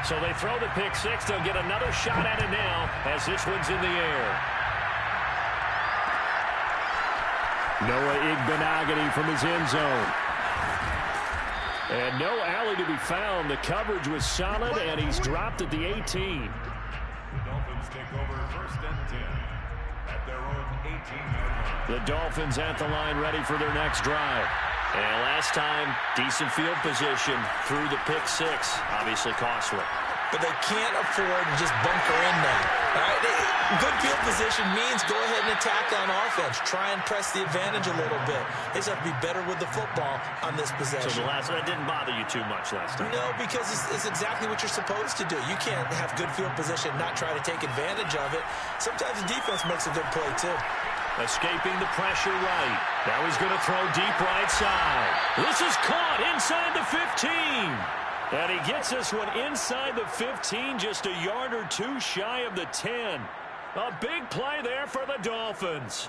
So they throw the pick six. They'll get another shot at it now as this one's in the air. Noah Igbenogany from his end zone. And no alley to be found. The coverage was solid, and he's dropped at the 18. The Dolphins take over 1st and 10 at their own 18-yard line. The Dolphins at the line ready for their next drive. And last time, decent field position through the pick six. Obviously costly. But they can't afford to just bunker in now. All right? Good field position means go ahead and attack on offense. Try and press the advantage a little bit. They just have to be better with the football on this possession. So that didn't bother you too much last time? No, because it's exactly what you're supposed to do. You can't have good field position and not try to take advantage of it. Sometimes the defense makes a good play, too. Escaping the pressure right. Now he's going to throw deep right side. This is caught inside the 15. And he gets this one inside the 15, just a yard or two shy of the 10. A big play there for the Dolphins.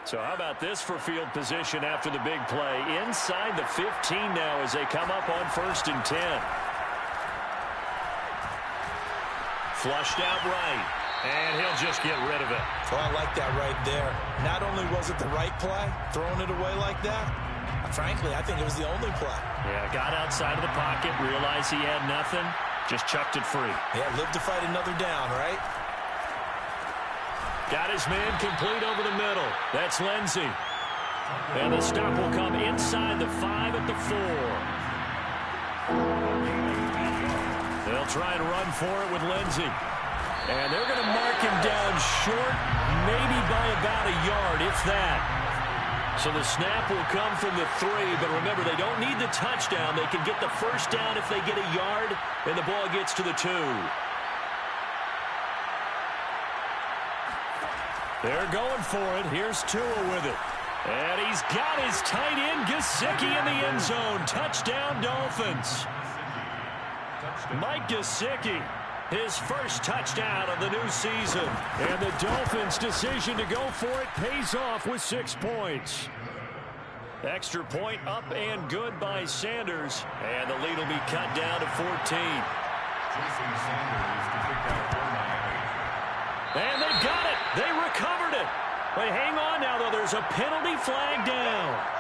So how about this for field position after the big play? Inside the 15 now as they come up on 1st and 10. Flushed out right. And he'll just get rid of it. Oh, I like that right there. Not only was it the right play, throwing it away like that, frankly, I think it was the only play. Yeah, got outside of the pocket, realized he had nothing, just chucked it free. Yeah, live to fight another down, right? Got his man complete over the middle. That's Lindsey. And the stop will come inside the 5 at the 4. They'll try and run for it with Lindsey. And they're going to mark him down short, maybe by about a yard, if that. So the snap will come from the 3, but remember, they don't need the touchdown. They can get the first down if they get a yard, and the ball gets to the 2. They're going for it. Here's Tua with it. And he's got his tight end, Gesicki, in the end zone. Touchdown, Dolphins. Mike Gesicki. His first touchdown of the new season. And the Dolphins' decision to go for it pays off with 6 points. Extra point up and good by Sanders. And the lead will be cut down to 14. Chasing Sanders to pick out for Miami. And they've got it. They recovered it. But hang on now, though. There's a penalty flag down.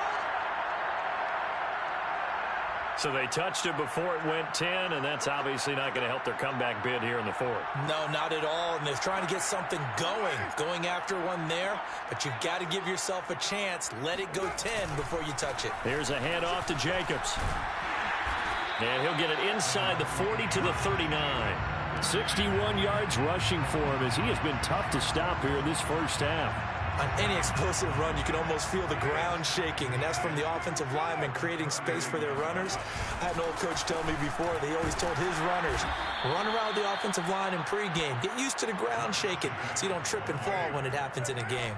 So they touched it before it went 10, and that's obviously not going to help their comeback bid here in the 4th. No, not at all, and they're trying to get something going after one there, but you've got to give yourself a chance. Let it go 10 before you touch it. Here's a handoff to Jacobs. And he'll get it inside the 40 to the 39. 61 yards rushing for him as he has been tough to stop here in this first half. On any explosive run, you can almost feel the ground shaking, and that's from the offensive linemen creating space for their runners. I had an old coach tell me before, they always told his runners, run around the offensive line in pregame. Get used to the ground shaking so you don't trip and fall when it happens in a game.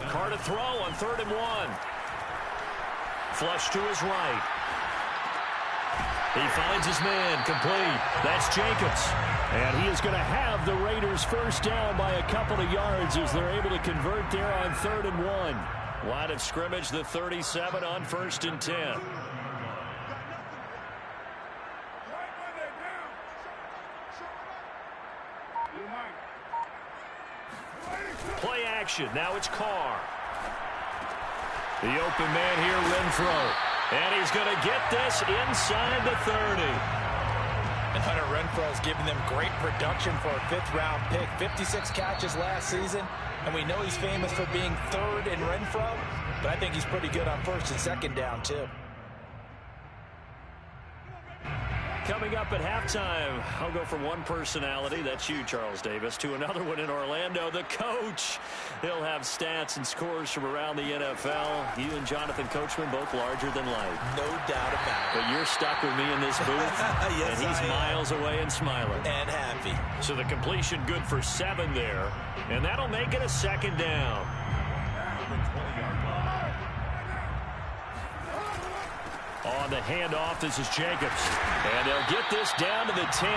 Carr to throw on 3rd and 1. Flush to his right. He finds his man complete. That's Jacobs. And he is going to have the Raiders first down by a couple of yards as they're able to convert there on 3rd and 1. Line of scrimmage, the 37 on 1st and 10. Play action. Now it's Carr. The open man here, Renfro. And he's going to get this inside the 30. And Hunter Renfro is giving them great production for a 5th-round pick. 56 catches last season, and we know he's famous for being 3rd in Renfro, but I think he's pretty good on 1st and 2nd down, too. Coming up at halftime, I'll go from one personality, that's you, Charles Davis, to another one in Orlando, the coach. He'll have stats and scores from around the NFL. You and Jonathan Coachman, both larger than life. No doubt about it. But you're stuck with me in this booth, yes, and he's miles away and smiling. And happy. So the completion good for 7 there, and that'll make it a 2nd down. On the handoff, this is Jacobs. And they'll get this down to the 10.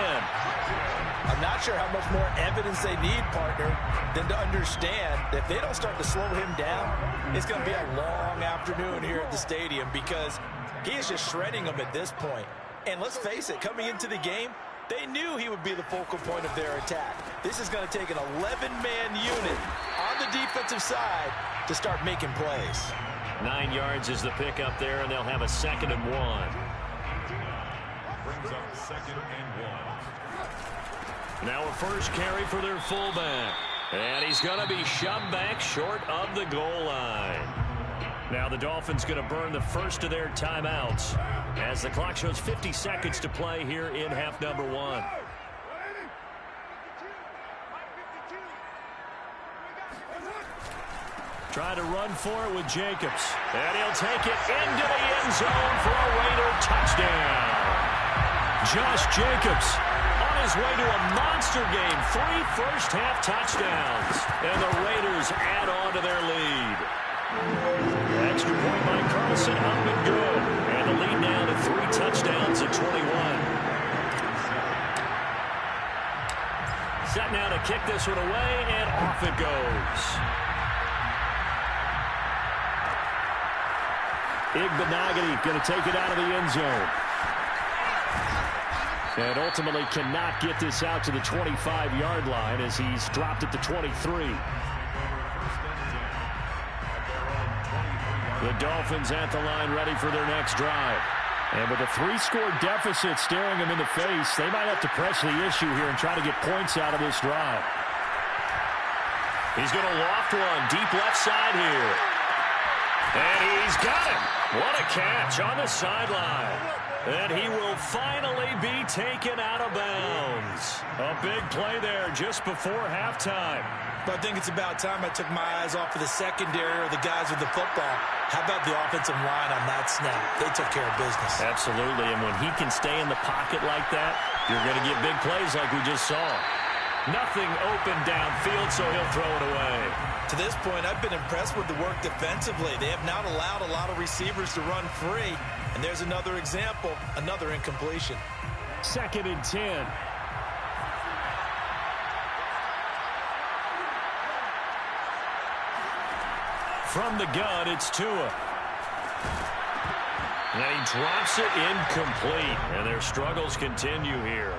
I'm not sure how much more evidence they need, partner, than to understand that if they don't start to slow him down, it's going to be a long afternoon here at the stadium because He is just shredding them at this point. And let's face it, coming into the game, they knew he would be the focal point of their attack. This is going to take an 11-man unit on the defensive side to start making plays. 9 yards is the pickup there, and they'll have a 2nd and 1. Brings up 2nd and 1. Now a first carry for their fullback. And he's going to be shoved back short of the goal line. Now the Dolphins going to burn the first of their timeouts as the clock shows 50 seconds to play here in half number 1. Try to run for it with Jacobs. And he'll take it into the end zone for a Raider touchdown. Josh Jacobs on his way to a monster game. 3 first-half touchdowns. And the Raiders add on to their lead. Extra point by Carlson, up and good. And the lead now to 3 touchdowns at 21. Set now to kick this one away, and off it goes. Igbenogany going to take it out of the end zone. And ultimately cannot get this out to the 25-yard line as he's dropped at the 23. The Dolphins at the line ready for their next drive. And with a 3-score deficit staring them in the face, they might have to press the issue here and try to get points out of this drive. He's going to loft one deep left side here. And he's got it. What a catch on the sideline. And he will finally be taken out of bounds. A big play there just before halftime. But I think it's about time I took my eyes off of the secondary or the guys with the football. How about the offensive line on that snap? They took care of business. Absolutely, and when he can stay in the pocket like that, you're going to get big plays like we just saw. Nothing open downfield, so he'll throw it away. To this point, I've been impressed with the work defensively. They have not allowed a lot of receivers to run free. And there's another example, another incompletion. 2nd and 10. From the gun, it's Tua. And he drops it incomplete. And their struggles continue here.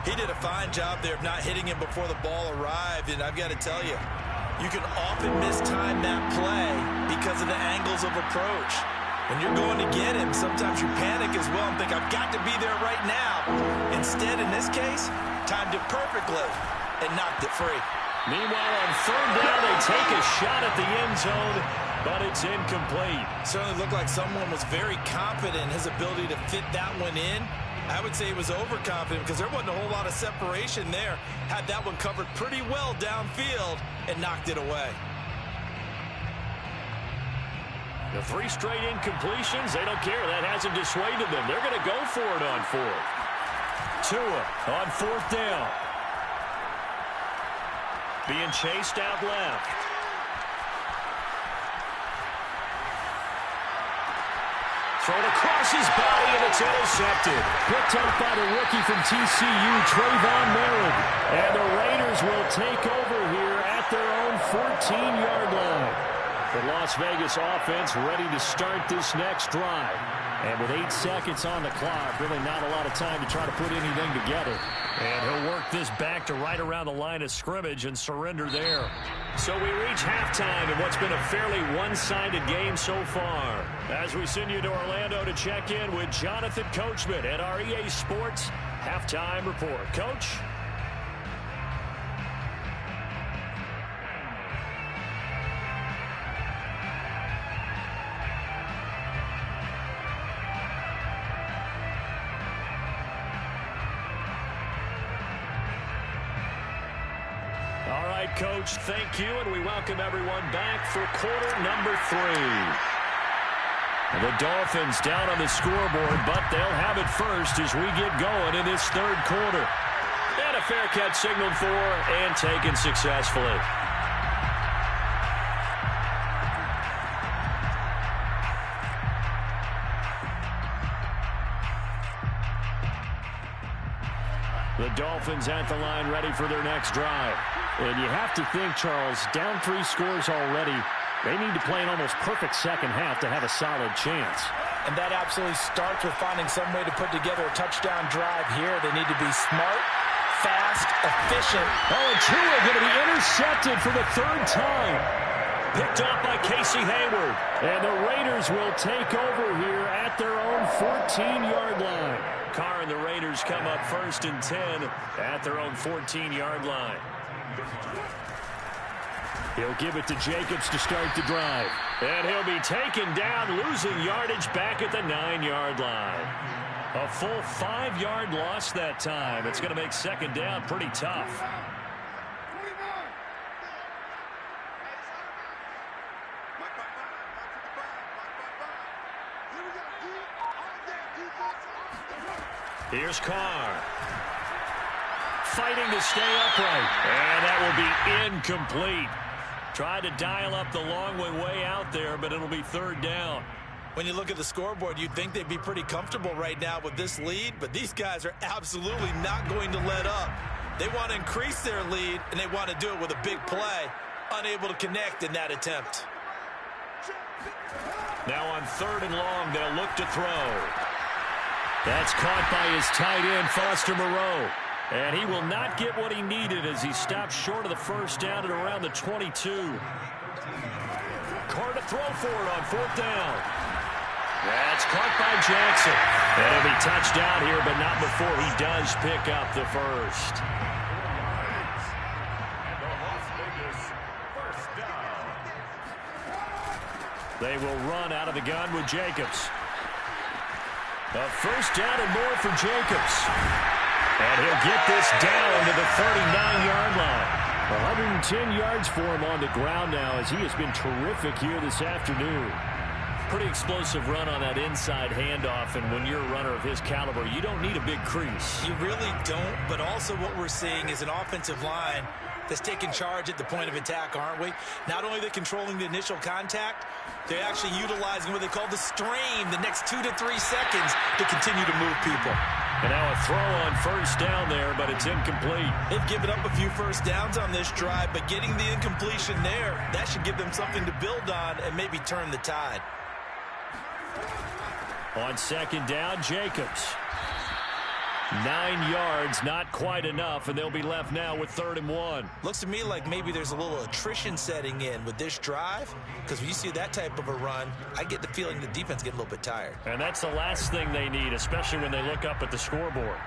He did a fine job there of not hitting him before the ball arrived. And I've got to tell you, you can often mistime that play because of the angles of approach. When you're going to get him, sometimes you panic as well and think, I've got to be there right now. Instead, in this case, timed it perfectly and knocked it free. Meanwhile, on 3rd down, they take a shot at the end zone, but it's incomplete. Certainly looked like someone was very confident in his ability to fit that one in. I would say he was overconfident because there wasn't a whole lot of separation there. Had that one covered pretty well downfield and knocked it away. The 3 straight incompletions, they don't care. That hasn't dissuaded them. They're going to go for it on 4th. Tua on 4th down. Being chased out left. Thrown across his body, and it's intercepted. Picked up by the rookie from TCU, Trayvon Merritt. And the Raiders will take over here at their own 14-yard line. The Las Vegas offense ready to start this next drive. And with 8 seconds on the clock, really not a lot of time to try to put anything together. And he'll work this back to right around the line of scrimmage and surrender there. So we reach halftime in what's been a fairly one-sided game so far. As we send you to Orlando to check in with Jonathan Coachman at our EA Sports Halftime Report. Coach? Coach, thank you, and we welcome everyone back for quarter number 3. The Dolphins down on the scoreboard, but they'll have it first as we get going in this 3rd quarter. And a fair catch signaled for and taken successfully. The Dolphins at the line ready for their next drive. And you have to think, Charles, down 3 scores already. They need to play an almost perfect second half to have a solid chance. And that absolutely starts with finding some way to put together a touchdown drive here. They need to be smart, fast, efficient. Oh, and Tua going to be intercepted for the third time. Picked off by Casey Hayward. And the Raiders will take over here at their own 14-yard line. Carr and the Raiders come up 1st and 10 at their own 14-yard line. He'll give it to Jacobs to start the drive. And he'll be taken down, losing yardage back at the 9-yard line. A full 5-yard loss that time. It's going to make second down pretty tough. Here's Carr. Fighting to stay upright. And that will be incomplete. Tried to dial up the long way out there, but it'll be third down. When you look at the scoreboard, you'd think they'd be pretty comfortable right now with this lead, but these guys are absolutely not going to let up. They want to increase their lead, and they want to do it with a big play. Unable to connect in that attempt. Now on 3rd and long, they'll look to throw. That's caught by his tight end, Foster Moreau. And he will not get what he needed as he stopped short of the first down at around the 22. Carr to throw for it on 4th down. That's caught by Jackson. And he'll be touched down here, but not before he does pick up the first. They will run out of the gun with Jacobs. A first down and more for Jacobs. And he'll get this down to the 39-yard line. 110 yards for him on the ground now as he has been terrific here this afternoon. Pretty explosive run on that inside handoff, and when you're a runner of his caliber, you don't need a big crease. You really don't, but also what we're seeing is an offensive line that's taking charge at the point of attack, aren't we? Not only are they controlling the initial contact, they're actually utilizing what they call the strain the next 2 to 3 seconds to continue to move people. And now a throw on first down there, but it's incomplete. They've given up a few first downs on this drive, but getting the incompletion there, that should give them something to build on and maybe turn the tide. On 2nd down, Jacobs. 9 yards, not quite enough, and they'll be left now with 3rd and 1. Looks to me like maybe there's a little attrition setting in with this drive, because when you see that type of a run, I get the feeling the defense get a little bit tired. And that's the last thing they need, especially when they look up at the scoreboard.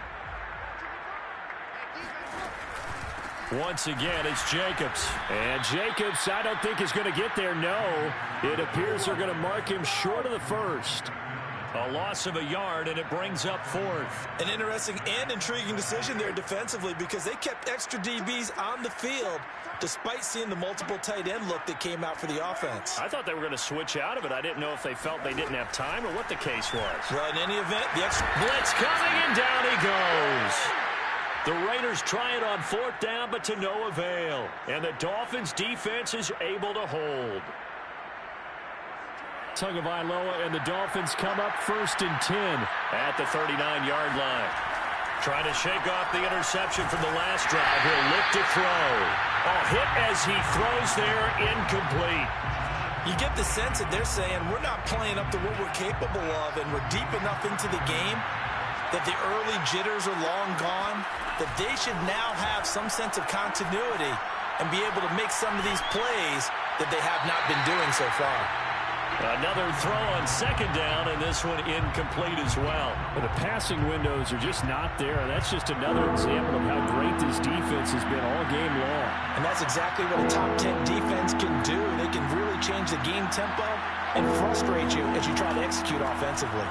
Once again, it's Jacobs. And Jacobs, I don't think is going to get there, no. It appears they're going to mark him short of the first. A loss of a yard, and it brings up 4th. An interesting and intriguing decision there defensively because they kept extra DBs on the field despite seeing the multiple tight end look that came out for the offense. I thought they were going to switch out of it. I didn't know if they felt they didn't have time or what the case was. Well, in any event, the extra blitz coming, and down he goes. The Raiders try it on 4th down, but to no avail. And the Dolphins defense is able to hold. Tagovailoa and the Dolphins come up 1st and 10 at the 39-yard line. Trying to shake off the interception from the last drive. He'll look to throw. A hit as he throws there, incomplete. You get the sense that they're saying we're not playing up to what we're capable of, and we're deep enough into the game that the early jitters are long gone, that they should now have some sense of continuity and be able to make some of these plays that they have not been doing so far. Another throw on 2nd down, and this one incomplete as well. But the passing windows are just not there. That's just another example of how great this defense has been all game long. And that's exactly what a top 10 defense can do. They can really change the game tempo and frustrate you as you try to execute offensively.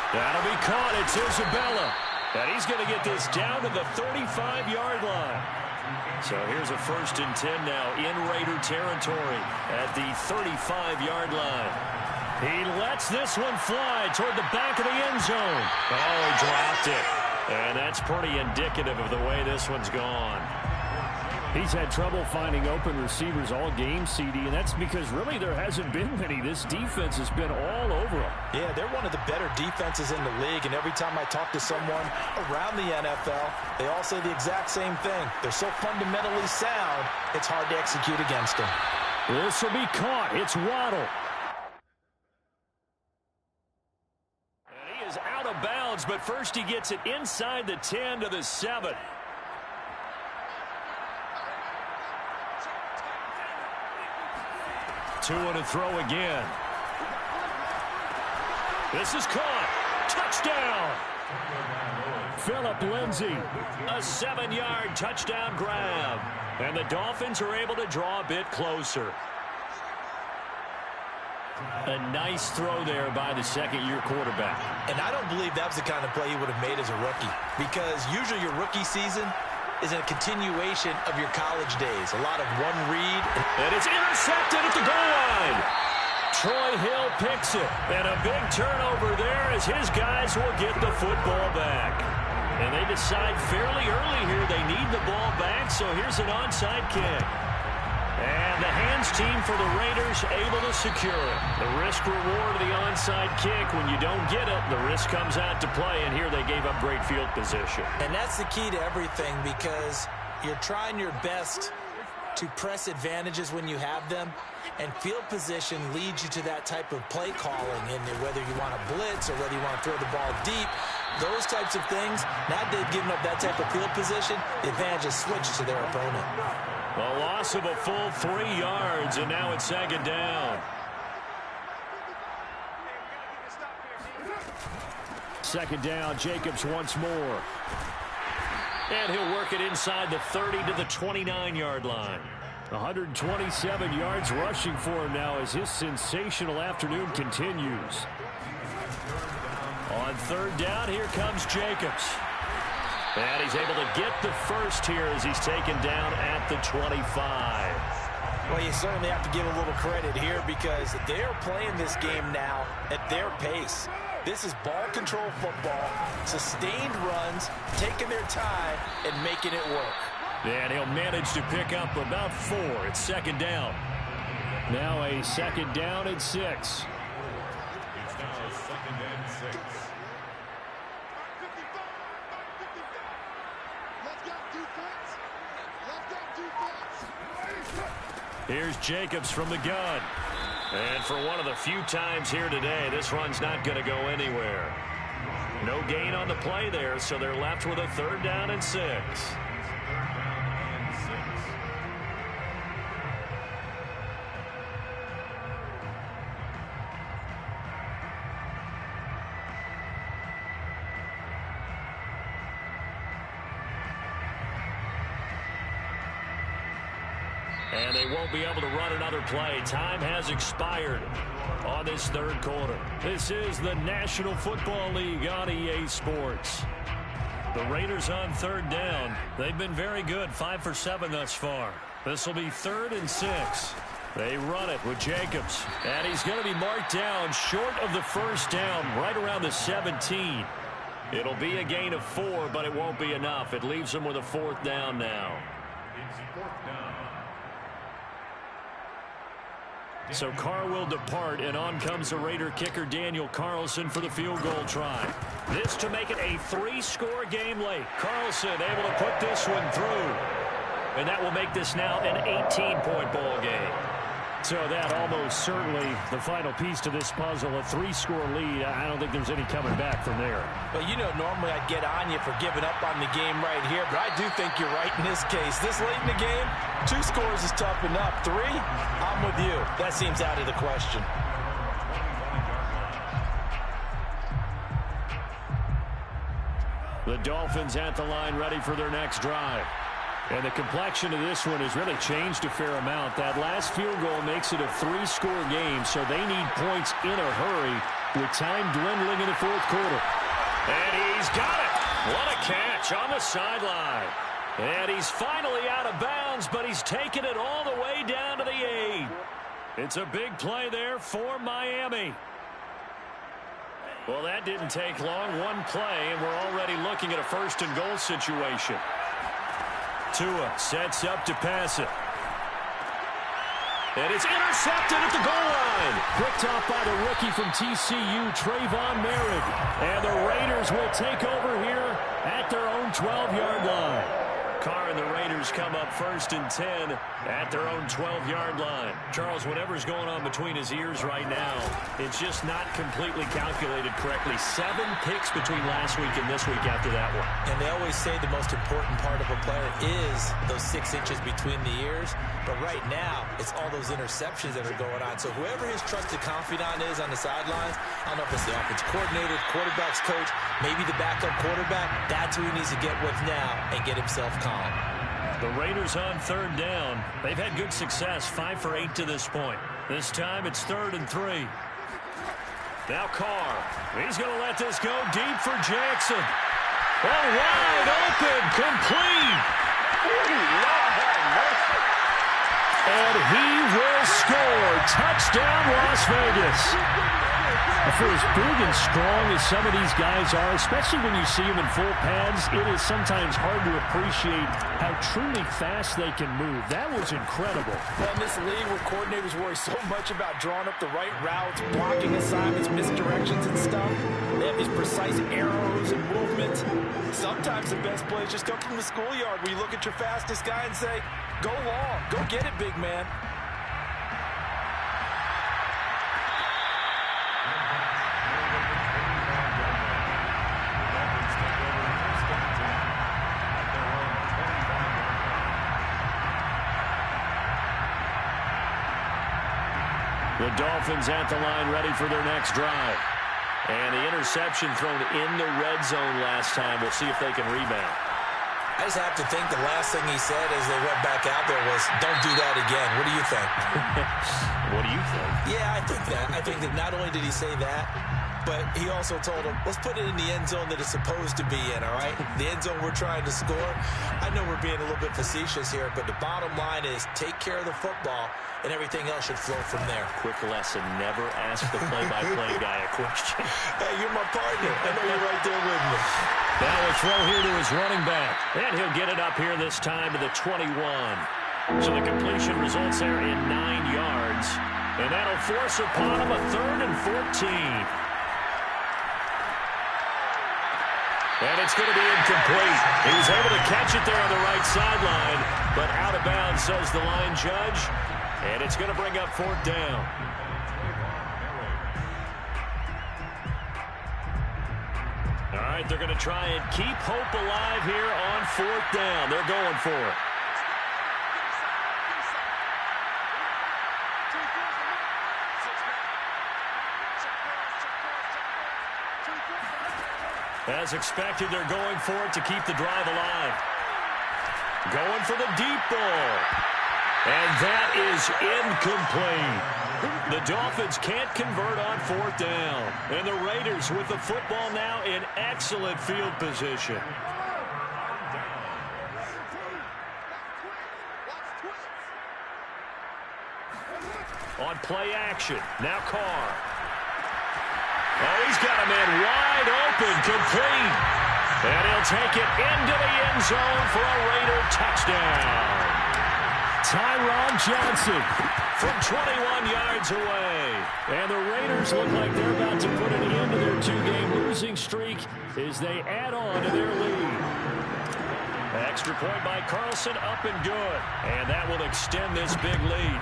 That'll be caught. It's Isabella. And he's going to get this down to the 35-yard line. So here's a 1st and 10 now in Raider territory at the 35-yard line. He lets this one fly toward the back of the end zone. Oh, he dropped it. And that's pretty indicative of the way this one's gone. He's had trouble finding open receivers all game, CD, and that's because really there hasn't been many. This defense has been all over them. Yeah, they're one of the better defenses in the league, and every time I talk to someone around the NFL, they all say the exact same thing. They're so fundamentally sound, it's hard to execute against them. This will be caught. It's Waddle. And he is out of bounds, but first he gets it inside the 10 to the 7. Two and a throw again. This is caught. Touchdown. Phillip Lindsay. A 7-yard touchdown grab. And the Dolphins are able to draw a bit closer. A nice throw there by the second-year quarterback. And I don't believe that was the kind of play he would have made as a rookie. Because usually your rookie season is a continuation of your college days. A lot of one read. And it's intercepted at the goal line. Troy Hill picks it. And a big turnover there as his guys will get the football back. And they decide fairly early here they need the ball back, so here's an onside kick. And the hands team for the Raiders able to secure it. The risk-reward of the onside kick, when you don't get it, the risk comes out to play, and here they gave up great field position. And that's the key to everything, because you're trying your best to press advantages when you have them, and field position leads you to that type of play calling, and whether you want to blitz or whether you want to throw the ball deep, those types of things. Now they've given up that type of field position, the advantage is switched to their opponent. A loss of a full 3 yards, and now it's second down. Second down, Jacobs once more. And he'll work it inside the 30 to the 29-yard line. 127 yards rushing for him now as his sensational afternoon continues. On third down, here comes Jacobs. And he's able to get the first here as he's taken down at the 25. Well, you certainly have to give a little credit here because they're playing this game now at their pace. This is ball control football, sustained runs, taking their time, and making it work. And he'll manage to pick up about 4. It's second down. Now a second down and 6. It's now second and 6. Here's Jacobs from the gun. And for one of the few times here today, this run's not going to go anywhere. No gain on the play there, so they're left with a third down and 6. And they won't be able to run another play. Time has expired on this third quarter. This is the National Football League on EA Sports. The Raiders on third down. They've been very good, 5 for 7 thus far. This will be 3rd and 6. They run it with Jacobs. And he's going to be marked down short of the first down, right around the 17. It'll be a gain of 4, but it won't be enough. It leaves them with a 4th down now. It's 4th down. So Carr will depart, and on comes the Raider kicker Daniel Carlson for the field goal try. This to make it a 3-score game late. Carlson able to put this one through. And that will make this now an 18-point ball game. So that almost certainly the final piece to this puzzle, a 3-score lead. I don't think there's any coming back from there. Well, you know, normally I'd get on you for giving up on the game right here, but I do think you're right in this case. This late in the game, 2 scores is tough enough. 3, I'm with you. That seems out of the question. The Dolphins at the line ready for their next drive. And the complexion of this one has really changed a fair amount. That last field goal makes it a 3-score game, so they need points in a hurry with time dwindling in the 4th quarter. And he's got it. What a catch on the sideline. And he's finally out of bounds, but he's taken it all the way down to the 8. It's a big play there for Miami. Well, that didn't take long. One play, and we're already looking at a 1st and goal situation. Tua sets up to pass it. And it's intercepted at the goal line. Picked off by the rookie from TCU, Trayvon Merritt. And the Raiders will take over here at their own 12-yard line. Carr and the Raiders come up 1st and 10 at their own 12-yard line. Charles, whatever's going on between his ears right now, it's just not completely calculated correctly. 7 picks between last week and this week after that one. And they always say the most important part of a player is those 6 inches between the ears. But right now, it's all those interceptions that are going on. So whoever his trusted confidant is on the sidelines, I don't know if it's the offense coordinator, quarterback's coach, maybe the backup quarterback, that's who he needs to get with now and get himself calm. The Raiders on 3rd down. They've had good success, 5 for 8 to this point. This time it's 3rd and 3. Now Carr. He's going to let this go deep for Jackson. Oh, wide open, complete. And he will score. Touchdown, Las Vegas. For as big and strong as some of these guys are, especially when you see them in full pads, it is sometimes hard to appreciate how truly fast they can move. That was incredible. Well, in this league where coordinators worry so much about drawing up the right routes, blocking assignments, misdirections and stuff, they have these precise arrows and movements. Sometimes the best plays just come from the schoolyard where you look at your fastest guy and say, go long, go get it, big man. The Dolphins at the line ready for their next drive. And the interception thrown in the red zone last time. We'll see if they can rebound. I just have to think the last thing he said as they went back out there was, don't do that again. What do you think? What do you think? Yeah, I think that. I think that not only did he say that, but he also told him, let's put it in the end zone that it's supposed to be in, all right? The end zone we're trying to score. I know we're being a little bit facetious here, but the bottom line is take care of the football, and everything else should flow from there. Quick lesson, never ask the play-by-play guy a question. Hey, you're my partner. I know you're right there with me. Now a throw here to his running back. And he'll get it up here this time to the 21. So the completion results there in 9 yards. And that'll force upon him a 3rd and 14. And it's going to be incomplete. He was able to catch it there on the right sideline, but out of bounds, says the line judge. And it's going to bring up 4th down. All right, they're going to try and keep hope alive here on 4th down. They're going for it. As expected, they're going for it to keep the drive alive. Going for the deep ball. And that is incomplete. The Dolphins can't convert on 4th down. And the Raiders with the football now in excellent field position. On play action. Now Carr. Oh, he's got a man wide open, complete. And he'll take it into the end zone for a Raider touchdown. Tyron Johnson from 21 yards away. And the Raiders look like they're about to put an end to their 2-game losing streak as they add on to their lead. Extra point by Carlson, up and good. And that will extend this big lead.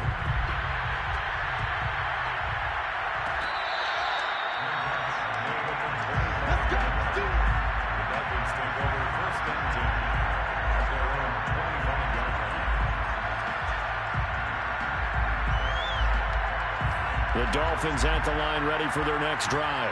The Dolphins at the line ready for their next drive.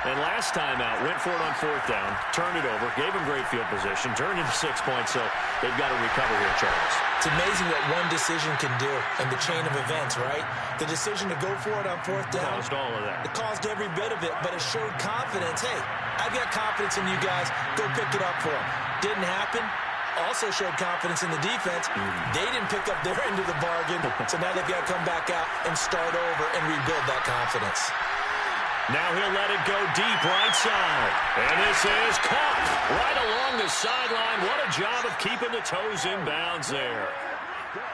And last time out, went for it on 4th down, turned it over, gave them great field position, turned into 6 points, so they've got to recover here, Charles. It's amazing what one decision can do in the chain of events, right? The decision to go for it on 4th down. Caused all of that. It caused every bit of it, but it showed confidence. Hey, I've got confidence in you guys. Go pick it up for them. Didn't happen. Also showed confidence in the defense. They didn't pick up their end of the bargain, so now they've got to come back out and start over and rebuild that confidence. Now he'll let it go deep right side. And this is caught right along the sideline. What a job of keeping the toes in bounds there.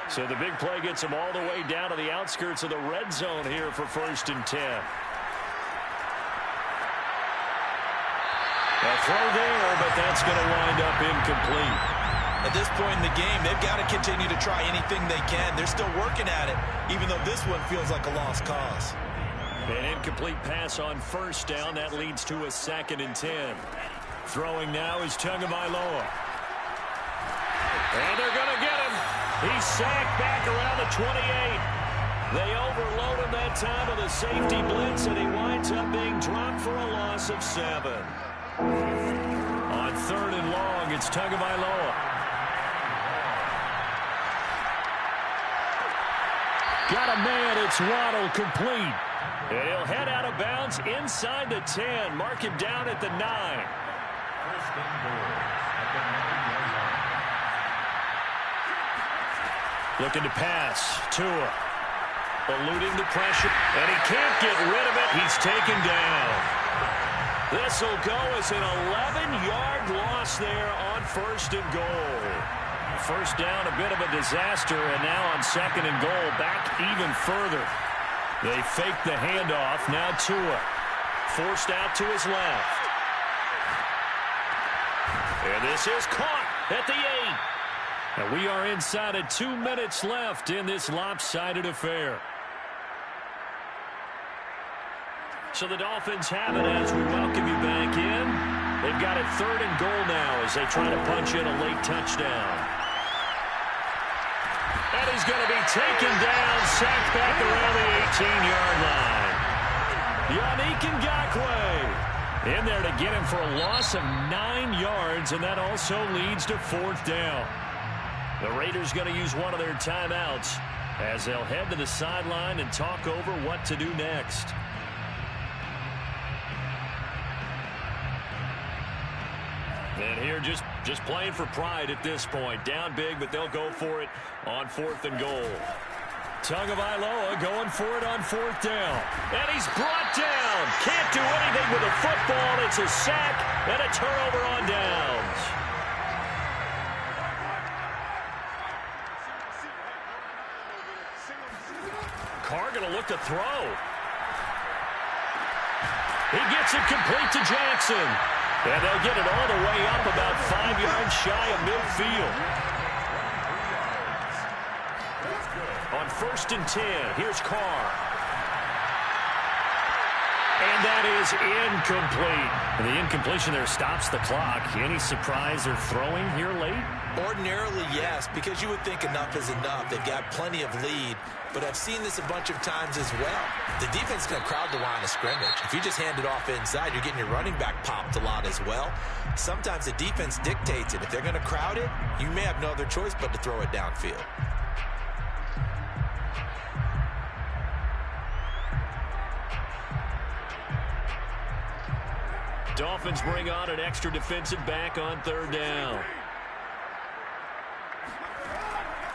So the big play gets him all the way down to the outskirts of the red zone here for 1st and 10. A throw there, but that's going to wind up incomplete. At this point in the game, they've got to continue to try anything they can. They're still working at it, even though this one feels like a lost cause. An incomplete pass on first down. That leads to a 2nd and 10. Throwing now is Tagovailoa. And they're going to get him. He's sacked back around the 28. They overload him that time with a safety blitz, and he winds up being dropped for a loss of 7. On 3rd and long, it's Tagovailoa. Got a man, it's Waddle, complete. And he'll head out of bounds inside the 10. Mark him down at the 9. Looking to pass. Tua. Eluding the pressure. And he can't get rid of it. He's taken down. This will go as an 11-yard loss there on 1st and goal. First down, a bit of a disaster, and now on 2nd and goal, back even further. They fake the handoff. Now Tua forced out to his left. And this is caught at the 8. And we are inside of 2 minutes left in this lopsided affair. So the Dolphins have it as we welcome you back in. They've got it 3rd and goal now as they try to punch in a late touchdown. And he's going to be taken down, sacked back around the 18-yard line. Yannick Ngakoue in there to get him for a loss of 9 yards, and that also leads to 4th down. The Raiders going to use one of their timeouts as they'll head to the sideline and talk over what to do next. And here just playing for pride at this point. Down big, but they'll go for it on 4th and goal. Tagovailoa going for it on 4th down. And he's brought down. Can't do anything with a football. It's a sack and a turnover on downs. Carr going to look to throw. He gets it complete to Jackson. And they'll get it all the way up about 5 yards shy of midfield. On 1st and 10, here's Carr. And that is incomplete. And the incompletion there stops the clock. Any surprise they're throwing here late? Ordinarily, yes, because you would think enough is enough. They've got plenty of lead, but I've seen this a bunch of times as well. The defense is going to crowd the line of scrimmage. If you just hand it off inside, you're getting your running back popped a lot as well. Sometimes the defense dictates it. If they're going to crowd it, you may have no other choice but to throw it downfield. Dolphins bring on an extra defensive back on 3rd down.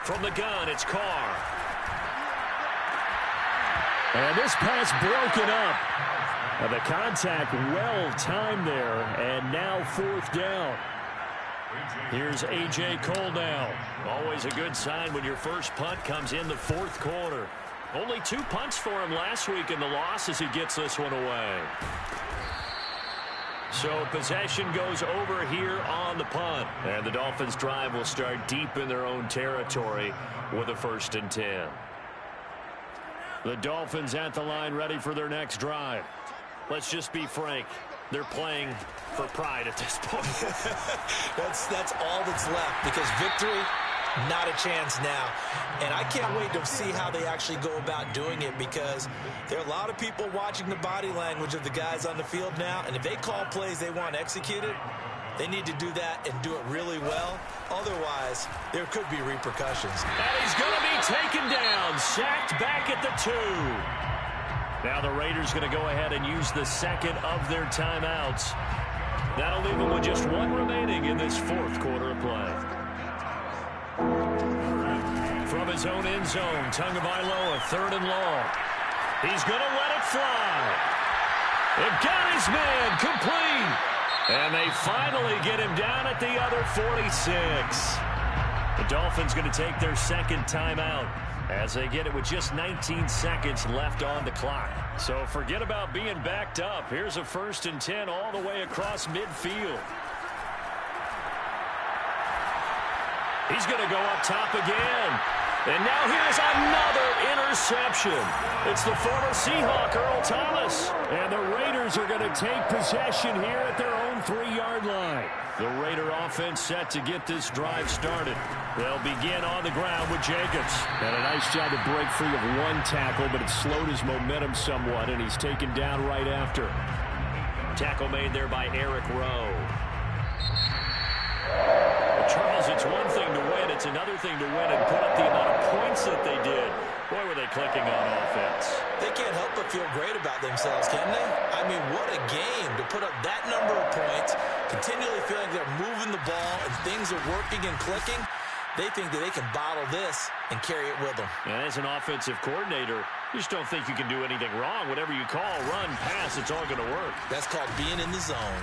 From the gun, it's Carr. And this pass broken up. And the contact well timed there. And now 4th down. Here's A.J. Cole now. Always a good sign when your first punt comes in the 4th quarter. Only 2 punts for him last week in the loss as he gets this one away. So possession goes over here on the punt. And the Dolphins drive will start deep in their own territory with a 1st and 10. The Dolphins at the line ready for their next drive. Let's just be frank. They're playing for pride at this point. That's all that's left, because victory, not a chance now. And I can't wait to see how they actually go about doing it, because there are a lot of people watching the body language of the guys on the field now, and if they call plays they want executed, they need to do that and do it really well. Otherwise, there could be repercussions. And he's going to be taken down, sacked back at the 2. Now the Raiders going to go ahead and use the 2nd of their timeouts. That'll leave them with just 1 remaining in this 4th quarter of play. From his own end zone, Tagovailoa, 3rd and long. He's going to let it fly. They've got his man complete. And they finally get him down at the other 46. The Dolphins going to take their 2nd timeout as they get it with just 19 seconds left on the clock. So forget about being backed up. Here's a 1st and 10 all the way across midfield. He's going to go up top again. And now here's another interception. It's the former Seahawk, Earl Thomas. And the Raiders are going to take possession here at their own 3-yard line. The Raider offense set to get this drive started. They'll begin on the ground with Jacobs. And a nice job to break free of one tackle, but it slowed his momentum somewhat, and he's taken down right after. Tackle made there by Eric Rowe. Charles, it's one thing to win. It's another thing to win and put up the amount of points that they did. Boy, were they clicking on offense. They can't help but feel great about themselves, can they? I mean, what a game to put up that number of points, continually feeling they're moving the ball and things are working and clicking. They think that they can bottle this and carry it with them. And as an offensive coordinator, you just don't think you can do anything wrong. Whatever you call, run, pass, it's all going to work. That's called being in the zone.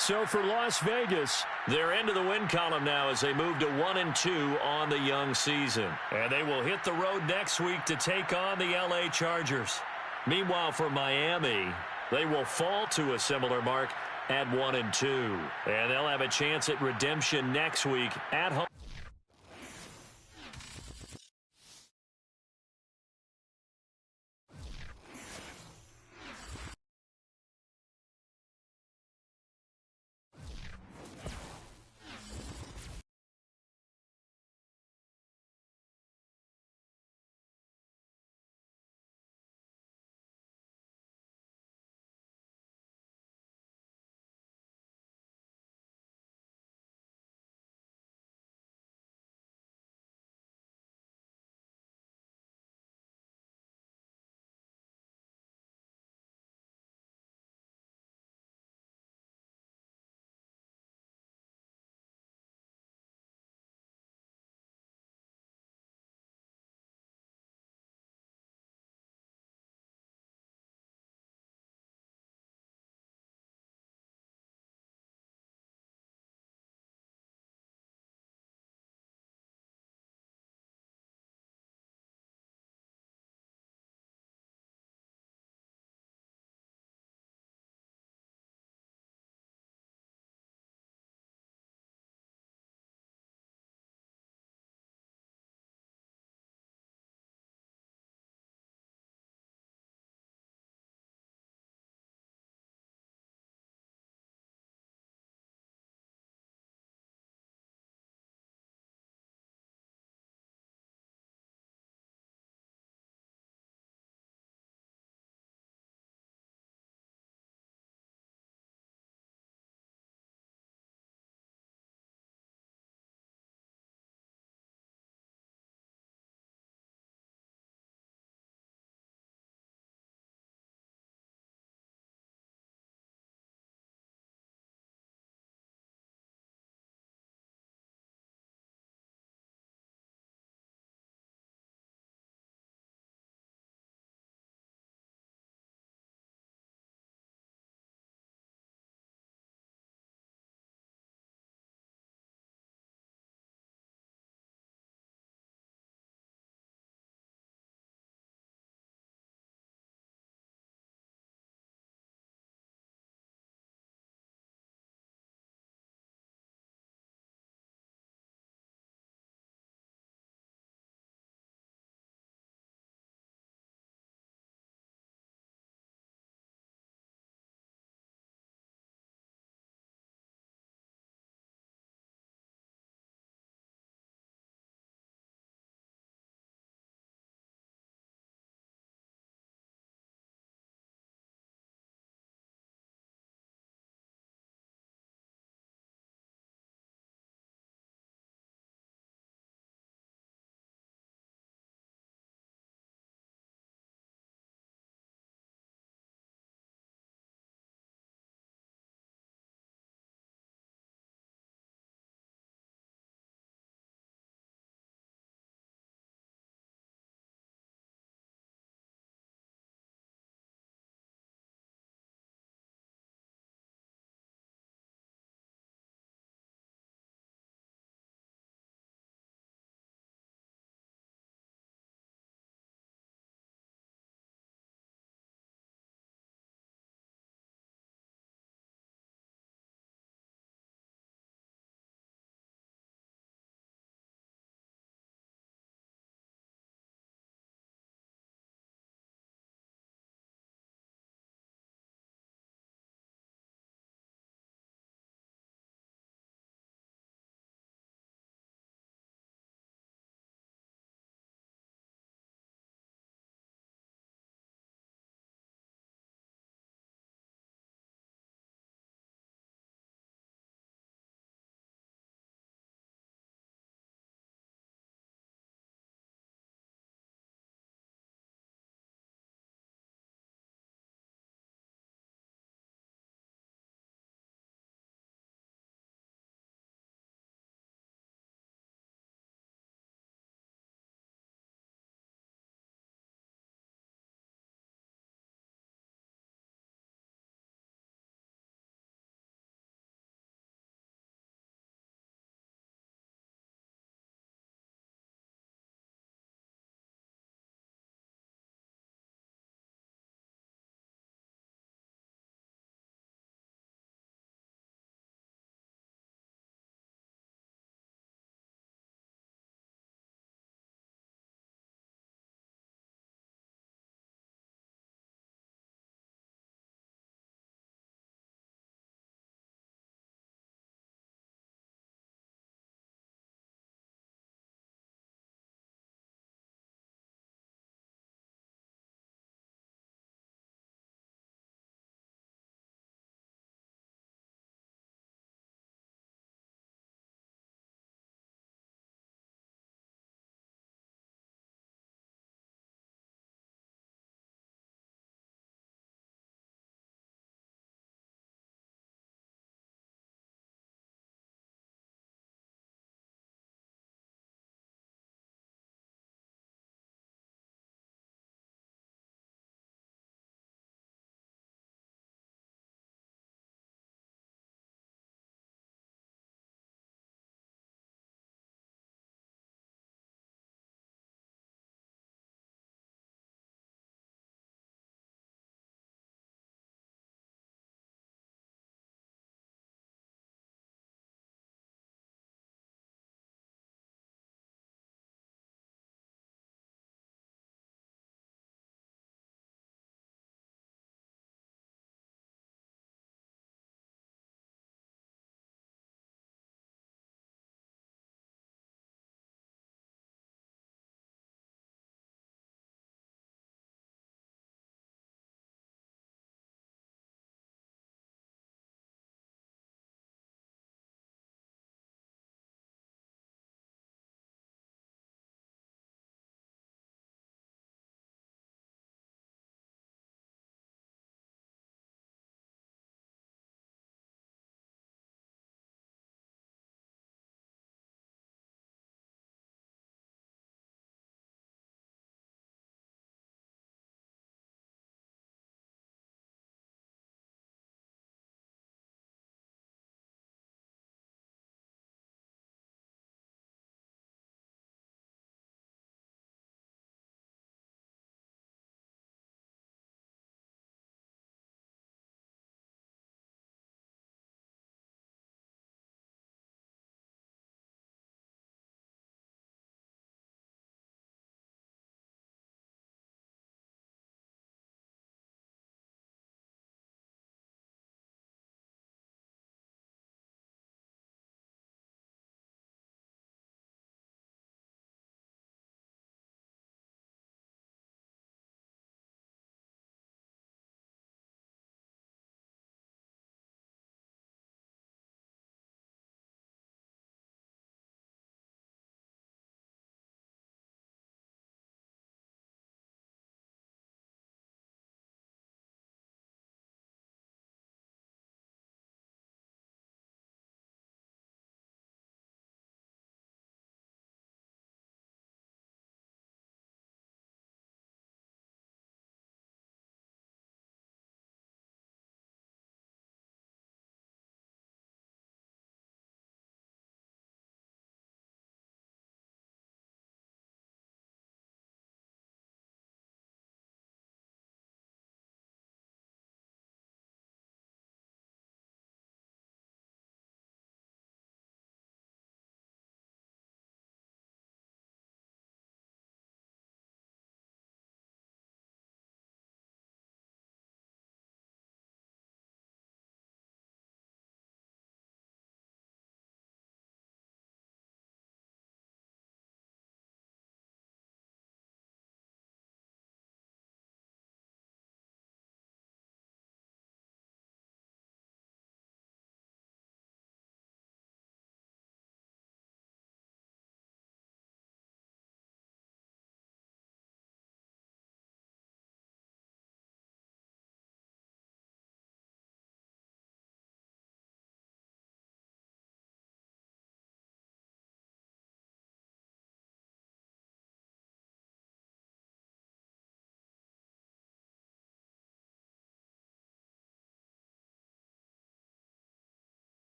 So for Las Vegas, they're into the win column now as they move to 1-2 on the young season. And they will hit the road next week to take on the LA Chargers. Meanwhile, for Miami, they will fall to a similar mark at 1-2. And they'll have a chance at redemption next week at home.